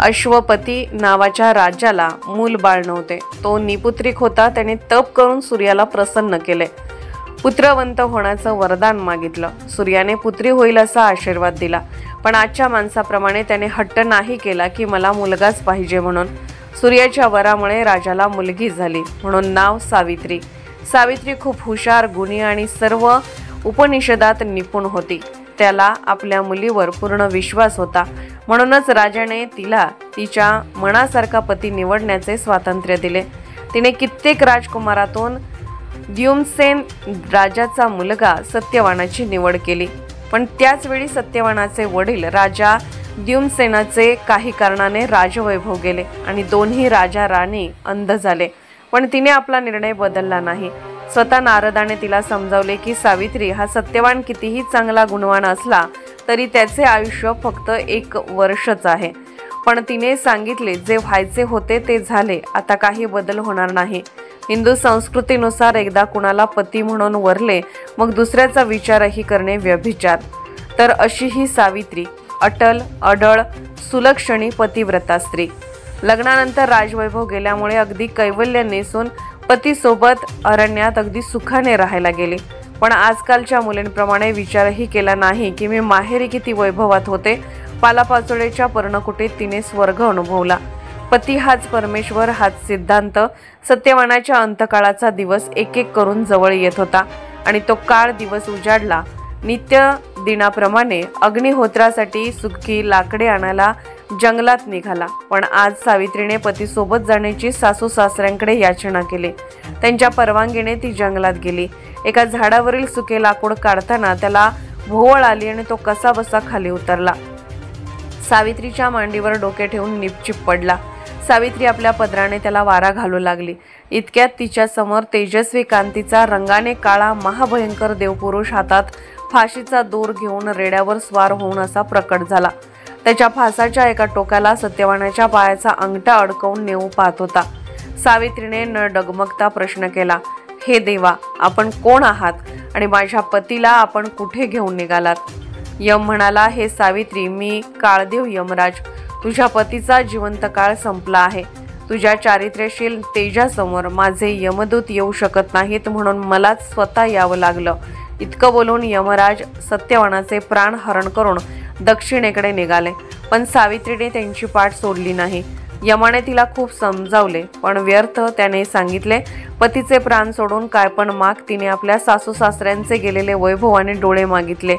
अश्वपती नावाच्या राजाला मूल बाळ नव्हते। तो निपुत्रिक होता। त्याने तप करून सूर्याला प्रसन्न केले, पुत्रवंत होण्याचं वरदान मागितलं। सूर्याने पुत्री होईल असा आशीर्वाद दिला, पण आजच्या माणसाप्रमाणे त्याने हट्ट नाही केला की मला मुलगाच पाहिजे म्हणून। सूर्याच्या वरामुळे राजाला मुलगी झाली, म्हणून नाव सावित्री। सावित्री खूप हुशार, गुणी आणि सर्व उपनिषदात निपुण होती। त्याला आपल्या मुलीवर पूर्ण विश्वास होता, म्हणूनच राजाने तिला तिच्या मनासारखा पती निवडण्याचे स्वातंत्र्य दिले। तिने कित्येक राजकुमारातून द्युम्नसेन राजाचा मुलगा सत्यवानाची निवड केली, पण त्याच वेळी सत्यवानाचे वडील राजा द्युम्नसेनाचे काही कारणाने राजवैभव गेले आणि दोन्ही राजा राणी अंध झाले, पण तिने आपला निर्णय बदलला नाही। स्वतः नारदाने तिला समजावले की सावित्री हा सत्यवान कितीही चांगला गुणवान असला तरी त्याचे आयुष्य फक्त 1 वर्षच आहे। पण तिने सांगितले जे व्हायचे होते ते झाले, आता काही बदल होणार नाही। हिंदू संस्कृतीनुसार एकदा कुणाला पती म्हणून वरले मग दुसऱ्याचा विचारही करणे व्यभिचार। तर अशी ही सावित्री अटल, अडळ, सुलक्षणी पतिव्रता स्त्री। लग्नानंतर राजवैभव गेल्यामुळे अगदी कैवल्य नेसून पतीसोबत अरण्यात अगदी सुखाने राहायला गेली, पण आजकालच्या मुलींप्रमाणे विचारही केला नाही की मी माहेरी किती वैभवात होते। पालापाचोळ्याच्या पर्णकुटीत तिने स्वर्ग अनुभवला। पती हाच परमेश्वर हाच सिद्धांत। सत्यवानाच्या अंतकाळाचा दिवस एक एक करून जवळ येत होता आणि तो काळ दिवस उजाडला। नित्य दिनाप्रमाणे अग्निहोत्रासाठी सुकी लाकडे आणायला जंगलात निघाला, पण आज सावित्रीने पतीसोबत जाण्याची सासू सासऱ्यांकडे याचना केली। त्यांच्या परवानगीने ती जंगलात गेली। एका झाडावरील सुके लाकूड काढताना त्याला भोवळ आली आणि तो कसाबसा खाली उतरला। सावित्रीच्या मांडीवर डोके ठेवून निपचिप पडला। सावित्री आपल्या पदराने त्याला वारा घालू लागली। इतक्यात तिच्या समोर तेजस्वी कांतीचा रंगाने काळा महाभयंकर देवपुरुष हातात फाशीचा दोर घेऊन रेड्यावर स्वार होऊन असा प्रकट झाला। त्याच्या फासाच्या एका टोकाला सत्यवानाच्या पायाचा अंगठा अडकवून नेऊ पाहत होता। सावित्रीने न डगमगता प्रश्न केला, हे देवा, आपण कोण आहात आणि माझ्या पतीला आपण कुठे घेऊन निघालात? यम म्हणाला, हे सावित्री, मी काळदेव यमराज। तुझ्या पतीचा जिवंत काळ संपला आहे। तुझ्या चारित्र्यशील तेजासमोर माझे यमदूत येऊ शकत नाहीत, म्हणून मलाच स्वतः यावं लागलं। इतकं बोलून यमराज सत्यवानाचे प्राण हरण करून दक्षिणेकडे निघाले, पण सावित्रीने त्यांची पाठ सोडली नाही। यमाने तिला खूप समजावले, पण व्यर्थ। त्याने सांगितले, पतीचे प्राण सोडून काय पण माग। तिने आपल्या सासू सासऱ्यांचे गेलेले वैभव आणि डोळे मागितले।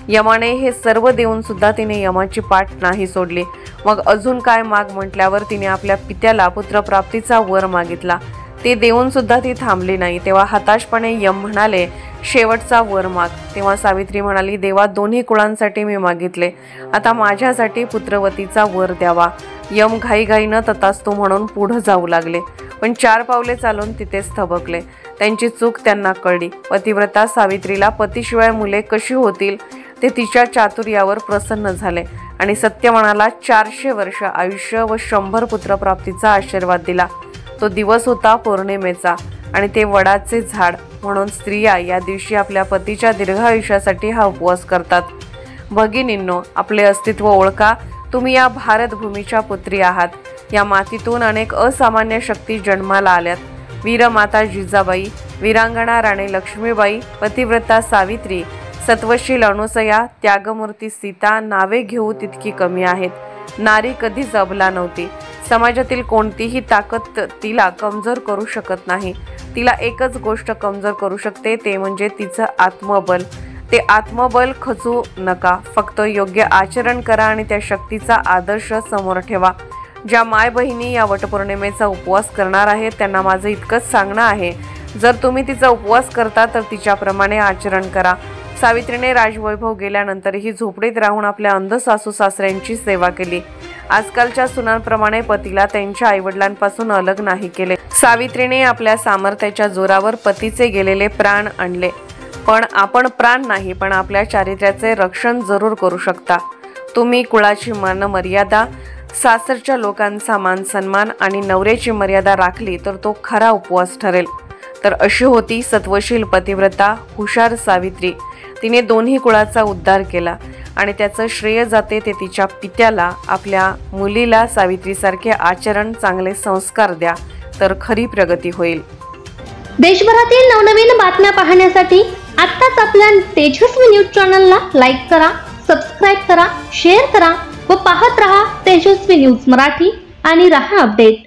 यमाने हे सर्व देऊन सुद्धा तिने यमाची पाठ नाही सोडली। मग अजून काय माग म्हटल्यावर तिने आपल्या पित्याला पुत्रप्राप्तीचा वर मागितला। ते देऊन सुद्धा ती थांबली नाही। तेव्हा हताशपणे यम म्हणाले, शेवटचा वर माग। तेव्हा सावित्री म्हणाली, देवा, दोन्ही कुळांसाठी मी मागितले, आता माझ्यासाठी पुत्रवतीचा वर द्यावा। यम घाईघाईनं तथास्तु म्हणून पुढे जाऊ लागले, पण 4 पावले चालून तिथेच थबकले। त्यांची चूक त्यांना कळली। पतिव्रता सावित्रीला पतीशिवाय मुले कशी होतील ते तिच्या चातुर्यावर प्रसन्न झाले आणि सत्यवानाला 400 वर्ष आयुष्य व 100 पुत्रप्राप्तीचा आशीर्वाद दिला। तो दिवस होता पौर्णिमेचा आणि ते वडाचे झाड, म्हणून स्त्रिया या दिवशी आपल्या पतीच्या दीर्घायुष्यासाठी हा उपवास करतात। भगिनींनो, आपले अस्तित्व ओळखा। तुम्ही या भारतभूमीच्या पुत्री आहात। या मातीतून अनेक असामान्य शक्ती जन्माला आल्यात। वीरमाता जिजाबाई, वीरांगणा राणी लक्ष्मीबाई, पतिव्रता सावित्री, सत्वशील अनुसया, त्यागमूर्ती सीता, नावे घेऊ तितकी कमी आहेत। नारी कधीच अबला नव्हती। समाजातील कोणतीही ताकद तिला कमजोर करू शकत नाही। तिला एकच गोष्ट कमजोर करू शकते, ते म्हणजे तिचं आत्मबल। ते आत्मबल खचू नका, फक्त योग्य आचरण करा आणि त्या शक्तीचा आदर्श समोर ठेवा। ज्या माय बहिणी या वटपौर्णिमेचा उपवास करणार आहेत त्यांना माझं इतकंच सांगणं आहे, जर तुम्ही तिचा उपवास करता तर तिच्याप्रमाणे आचरण करा। सावित्रीने राजवैभव गेल्यानंतरही झोपडीत राहून आपल्या अंध सासू सासऱ्यांची सेवा केली। आजकालच्या सुनांप्रमाणे पतीला त्यांच्या आईवडिलांपासून अलग नाही केले। सावित्रीने आपल्या सामर्थ्याच्या जोरावर पतीचे गेलेले प्राण आणले, पण आपण प्राण नाही पण आपल्या चारित्र्याचे रक्षण जरूर करू शकता। तुम्ही कुळाची मान मर्यादा, सासरच्या लोकांचा मान सन्मान आणि नवऱ्याची मर्यादा राखली तर तो खरा उपवास ठरेल। तर अशी होती सत्वशील पतिव्रता हुशार सावित्री। तिने दोन्ही कुळाचा उद्धार केला। आणि त्याचं श्रेय जाते ते तिच्या पित्याला. आपल्या मुलीला सावित्रीसारखे आचरण, चांगले संस्कार द्या, तर खरी प्रगती होईल. देशभरातील नवनवीन बातम्या पाहण्यासाठी आत्ताच आपल्या तेजस्वी न्यूज चॅनलला लाईक करा, सबस्क्राईब करा, शेअर करा व पाहत रहा तेजस्वी न्यूज मराठी आणि रहा अपडेट.